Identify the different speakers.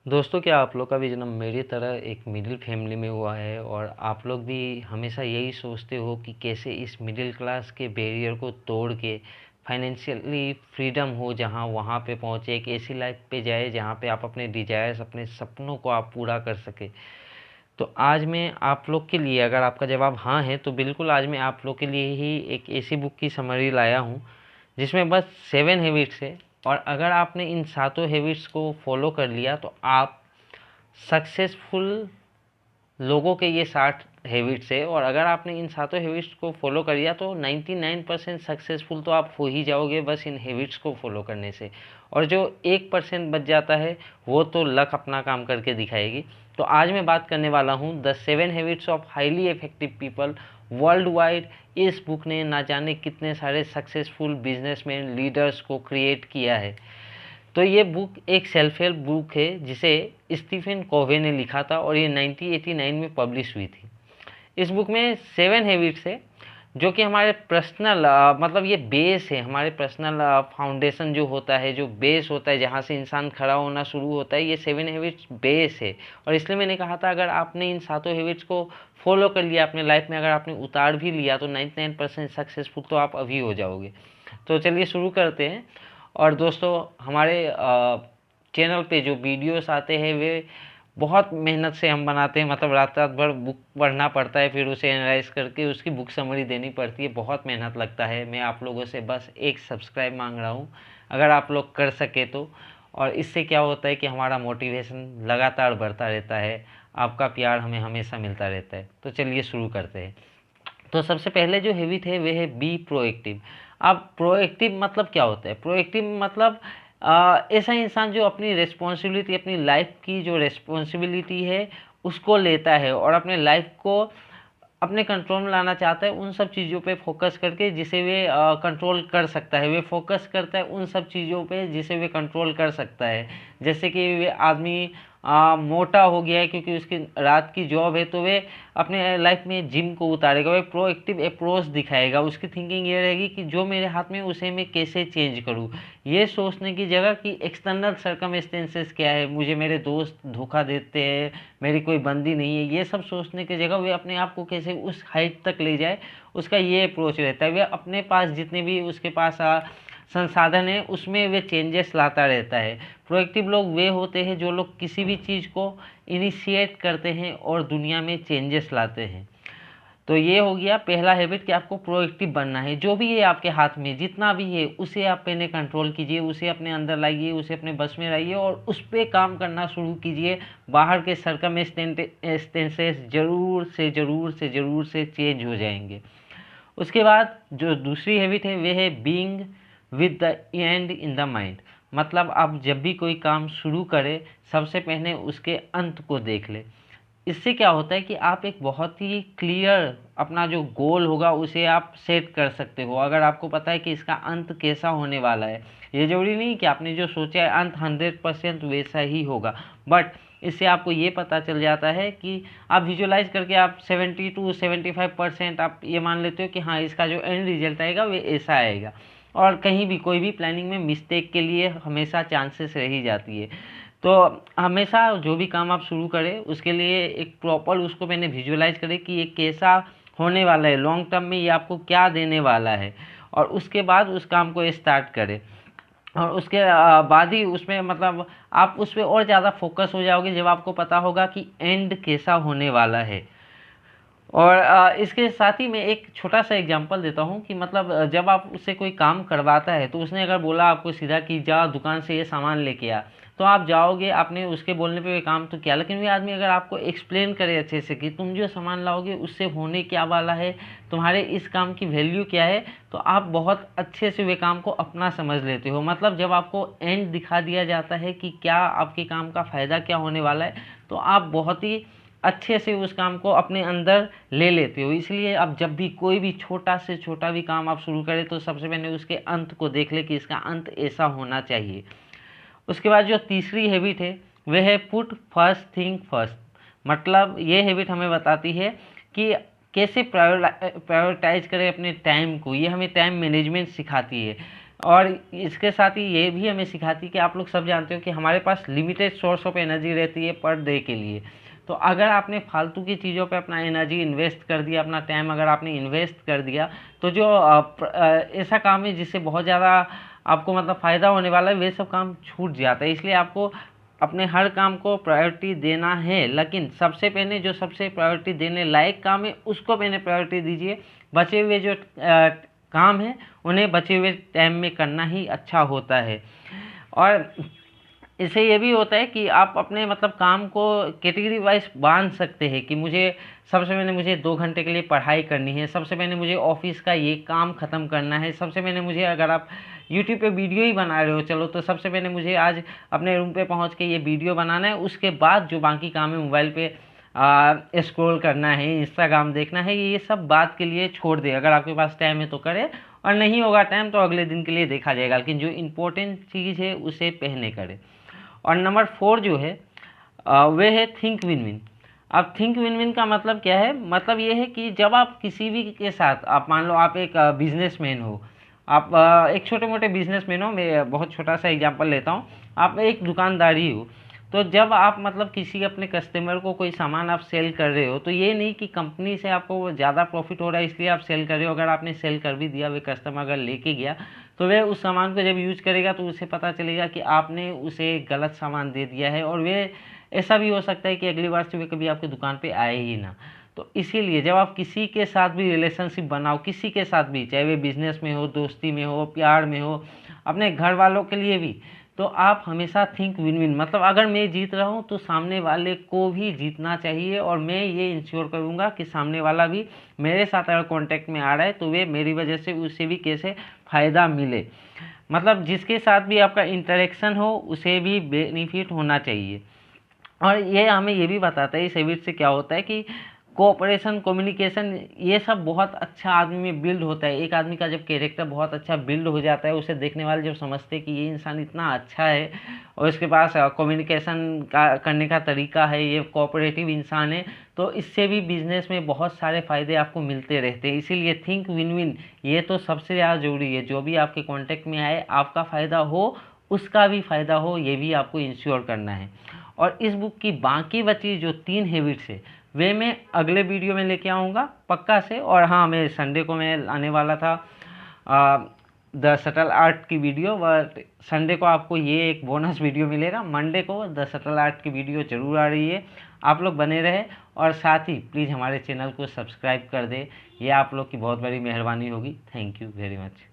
Speaker 1: दोस्तों, क्या आप लोग का भी जन्म मेरी तरह एक मिडिल फैमिली में हुआ है और आप लोग भी हमेशा यही सोचते हो कि कैसे इस मिडिल क्लास के बैरियर को तोड़ के फाइनेंशियली फ्रीडम हो, जहां वहां पे पहुंचे, एक ऐसी लाइफ पे जाए जहां पे आप अपने डिजायर्स, अपने सपनों को आप पूरा कर सके। तो आज मैं आप लोग के लिए, अगर आपका जवाब हाँ है तो बिल्कुल आज मैं आप लोग के लिए ही एक ऐसी बुक की समरी लाया हूँ जिसमें बस 7 हैबिट्स है। और अगर आपने इन सातों हैबिट्स को फॉलो कर लिया तो आप सक्सेसफुल लोगों के ये 60 हैबिट्स है। और अगर आपने इन सातों हैबिट्स को फॉलो कर लिया तो 99% सक्सेसफुल तो आप हो ही जाओगे बस इन हैबिट्स को फॉलो करने से। और जो 1% बच जाता है वो तो लक अपना काम करके दिखाएगी। तो आज मैं बात करने वाला हूँ the 7 habits of highly effective people world wide. इस बुक ने ना जाने कितने सारे सक्सेसफुल बिजनेसमैन, लीडर्स को क्रिएट किया है। तो ये बुक एक सेल्फ हेल्प बुक है जिसे स्टीफन कोवे ने लिखा था और ये 1989 में पब्लिश हुई थी। इस बुक में 7 हैबिट्स है जो कि हमारे पर्सनल मतलब ये बेस है, हमारे पर्सनल फाउंडेशन जो होता है, जो बेस होता है जहाँ से इंसान खड़ा होना शुरू होता है, ये 7 हैबिट्स बेस है। और इसलिए मैंने कहा था अगर आपने इन सातों हैबिट्स को फॉलो कर लिया अपने लाइफ में, अगर आपने उतार भी लिया तो 99% सक्सेसफुल तो आप अभी हो जाओगे। तो चलिए शुरू करते हैं। और दोस्तों, हमारे चैनल पे जो वीडियोस आते हैं वे बहुत मेहनत से हम बनाते हैं, मतलब रात रात भर बुक पढ़ना पड़ता है, फिर उसे एनालाइज करके उसकी बुक समरी देनी पड़ती है, बहुत मेहनत लगता है। मैं आप लोगों से बस एक सब्सक्राइब मांग रहा हूँ, अगर आप लोग कर सके तो। और इससे क्या होता है कि हमारा मोटिवेशन लगातार बढ़ता रहता है, आपका प्यार हमें हमेशा मिलता रहता है। तो चलिए शुरू करते हैं। तो सबसे पहले जो हैबिट है वह है बी प्रोएक्टिव। अब प्रोएक्टिव मतलब क्या होता है? प्रोएक्टिव मतलब ऐसा इंसान जो अपनी रिस्पॉन्सिबिलिटी, अपनी लाइफ की जो रिस्पॉन्सिबिलिटी है उसको लेता है और अपने लाइफ को अपने कंट्रोल में लाना चाहता है, उन सब चीज़ों पे फोकस करके जिसे वे कंट्रोल कर सकता है। वे फोकस करता है उन सब चीज़ों पे जिसे वे कंट्रोल कर सकता है। जैसे कि वे आदमी मोटा हो गया है क्योंकि उसकी रात की जॉब है, तो वे अपने लाइफ में जिम को उतारेगा, वे प्रोएक्टिव अप्रोच दिखाएगा। उसकी थिंकिंग ये रहेगी कि जो मेरे हाथ में उसे मैं कैसे चेंज करूँ, ये सोचने की जगह कि एक्सटर्नल सर्कमस्टेंसेस क्या है, मुझे मेरे दोस्त धोखा देते हैं, मेरी कोई बंदी नहीं है, ये सब सोचने की जगह वे अपने आप को कैसे उस हाइट तक ले जाए, उसका ये अप्रोच रहता है। वे अपने पास जितने भी उसके पास संसाधन है उसमें वे चेंजेस लाता रहता है। प्रोएक्टिव लोग वे होते हैं जो लोग किसी भी चीज़ को इनिशिएट करते हैं और दुनिया में चेंजेस लाते हैं। तो ये हो गया पहला हैबिट कि आपको प्रोएक्टिव बनना है। जो भी है आपके हाथ में, जितना भी है उसे आप पहले कंट्रोल कीजिए, उसे अपने अंदर लाइए, उसे अपने बस में लाइए और उस पर काम करना शुरू कीजिए। बाहर के सर्कमस्टेंसेस ज़रूर से चेंज हो जाएंगे। उसके बाद जो दूसरी हैबिट है वह है being with the and in the mind. मतलब आप जब भी कोई काम शुरू करें सबसे पहले उसके अंत को देख ले। इससे क्या होता है कि आप एक बहुत ही क्लियर अपना जो गोल होगा उसे आप सेट कर सकते हो। अगर आपको पता है कि इसका अंत कैसा होने वाला है, ये जरूरी नहीं कि आपने जो सोचा है अंत 100% वैसा ही होगा, बट इससे आपको ये पता चल जाता है कि आप विजुअलाइज करके आप 70 to 75% आप ये मान लेते हो कि हाँ इसका जो एंड रिजल्ट आएगा वो ऐसा आएगा। और कहीं भी कोई भी प्लानिंग में मिस्टेक के लिए हमेशा चांसेस रह ही जाती है। तो हमेशा जो भी काम आप शुरू करें उसके लिए एक प्रॉपर उसको मैंने विजुअलाइज करें कि ये कैसा होने वाला है, लॉन्ग टर्म में ये आपको क्या देने वाला है, और उसके बाद उस काम को स्टार्ट करें। और उसके बाद ही उसमें मतलब आप उस पर और ज़्यादा फोकस हो जाओगे जब आपको पता होगा कि एंड कैसा होने वाला है। और इसके साथ ही मैं एक छोटा सा एग्जांपल देता हूँ कि मतलब जब आप उससे कोई काम करवाता है तो उसने अगर बोला आपको सीधा कि जा दुकान से ये सामान लेके आ, तो आप जाओगे, आपने उसके बोलने पे वे काम तो किया, लेकिन वे आदमी अगर आपको एक्सप्लेन करे अच्छे से कि तुम जो सामान लाओगे उससे होने क्या वाला है, तुम्हारे इस काम की वैल्यू क्या है, तो आप बहुत अच्छे से वे काम को अपना समझ लेते हो। मतलब जब आपको एंड दिखा दिया जाता है कि क्या आपके काम का फ़ायदा क्या होने वाला है, तो आप बहुत ही अच्छे से उस काम को अपने अंदर ले लेते हो। इसलिए आप जब भी कोई भी छोटा से छोटा भी काम आप शुरू करें तो सबसे पहले उसके अंत को देख ले कि इसका अंत ऐसा होना चाहिए। उसके बाद जो तीसरी हैबिट है वह है पुट फर्स्ट थिंग फर्स्ट। मतलब ये हैबिट हमें बताती है कि कैसे प्रायोरिटाइज करें अपने टाइम को। ये हमें टाइम मैनेजमेंट सिखाती है। और इसके साथ ही ये भी हमें सिखाती है कि आप लोग सब जानते हो कि हमारे पास लिमिटेड सोर्स ऑफ एनर्जी रहती है पर डे के लिए। तो अगर आपने फालतू की चीज़ों पे अपना एनर्जी इन्वेस्ट कर दिया, अपना टाइम अगर आपने इन्वेस्ट कर दिया, तो जो ऐसा काम है जिससे बहुत ज़्यादा आपको मतलब फ़ायदा होने वाला है, वे सब काम छूट जाता है। इसलिए आपको अपने हर काम को प्रायोरिटी देना है, लेकिन सबसे पहले जो सबसे प्रायोरिटी देने लायक काम है उसको पहले प्रायोरिटी दीजिए। बचे हुए जो काम है उन्हें बचे हुए टाइम में करना ही अच्छा होता है। और इससे ये भी होता है कि आप अपने मतलब काम को कैटेगरी वाइज बांध सकते हैं कि मुझे सबसे पहले मुझे 2 घंटे के लिए पढ़ाई करनी है, सबसे पहले मुझे ऑफिस का ये काम ख़त्म करना है, सबसे पहले मुझे, अगर आप यूट्यूब पे वीडियो ही बना रहे हो चलो, तो सबसे पहले मुझे आज अपने रूम पे पहुंच के ये वीडियो बनाना है, उसके बाद जो बाकी काम है मोबाइल पे स्क्रॉल करना है, इंस्टाग्राम देखना है, ये सब बात के लिए छोड़ दे। अगर आपके पास टाइम है तो करें, और नहीं होगा टाइम तो अगले दिन के लिए देखा जाएगा, लेकिन जो इम्पोर्टेंट चीज़ है उसे पहले करें। और नंबर 4 जो है वे है थिंक विन विन। अब थिंक विन विन का मतलब क्या है? मतलब ये है कि जब आप किसी भी के साथ, आप मान लो आप एक बिजनेसमैन हो, आप एक छोटे मोटे बिजनेसमैन हो, मैं बहुत छोटा सा एग्जांपल लेता हूँ, आप एक दुकानदारी हो, तो जब आप मतलब किसी अपने कस्टमर को कोई सामान आप सेल कर रहे हो, तो ये नहीं कि कंपनी से आपको ज़्यादा प्रॉफिट हो रहा है इसलिए आप सेल कर रहे हो। अगर आपने सेल कर भी दिया, वे कस्टमर अगर लेके गया, तो वह उस सामान को जब यूज करेगा तो उसे पता चलेगा कि आपने उसे गलत सामान दे दिया है, और वे ऐसा भी हो सकता है कि अगली बार से वे कभी आपकी दुकान पे आए ही ना। तो इसीलिए जब आप किसी के साथ भी रिलेशनशिप बनाओ, किसी के साथ भी, चाहे वे बिजनेस में हो, दोस्ती में हो, प्यार में हो, अपने घर वालों के लिए भी, तो आप हमेशा थिंक विन विन, मतलब अगर मैं जीत रहा हूँ तो सामने वाले को भी जीतना चाहिए, और मैं ये इंश्योर करूँगा कि सामने वाला भी मेरे साथ अगर कांटेक्ट में आ रहा है तो वे मेरी वजह से उसे भी कैसे फ़ायदा मिले। मतलब जिसके साथ भी आपका इंटरेक्शन हो उसे भी बेनिफिट होना चाहिए। और ये हमें ये भी बताता है इस हैबिट से क्या होता है कि कोऑपरेशन, कम्युनिकेशन, ये सब बहुत अच्छा आदमी में बिल्ड होता है। एक आदमी का जब कैरेक्टर बहुत अच्छा बिल्ड हो जाता है, उसे देखने वाले जब समझते हैं कि ये इंसान इतना अच्छा है और इसके पास कम्युनिकेशन का करने का तरीका है, ये कोऑपरेटिव इंसान है, तो इससे भी बिजनेस में बहुत सारे फ़ायदे आपको मिलते रहते हैं। इसीलिए थिंक विन विन ये तो सबसे ज़्यादा ज़रूरी है। जो भी आपके कॉन्टेक्ट में आए, आपका फ़ायदा हो, उसका भी फ़ायदा हो, ये भी आपको इंश्योर करना है। और इस बुक की बाकी बची जो 3 हैबिट्स है, वे मैं अगले वीडियो में लेके आऊँगा पक्का से। और हाँ, मैं संडे को मैं आने वाला था द सटल आर्ट की वीडियो, बट संडे को आपको ये एक बोनस वीडियो मिलेगा। मंडे को द सटल आर्ट की वीडियो जरूर आ रही है, आप लोग बने रहे। और साथ ही प्लीज़ हमारे चैनल को सब्सक्राइब कर दे, ये आप लोग की बहुत बड़ी मेहरबानी होगी। Thank you very much.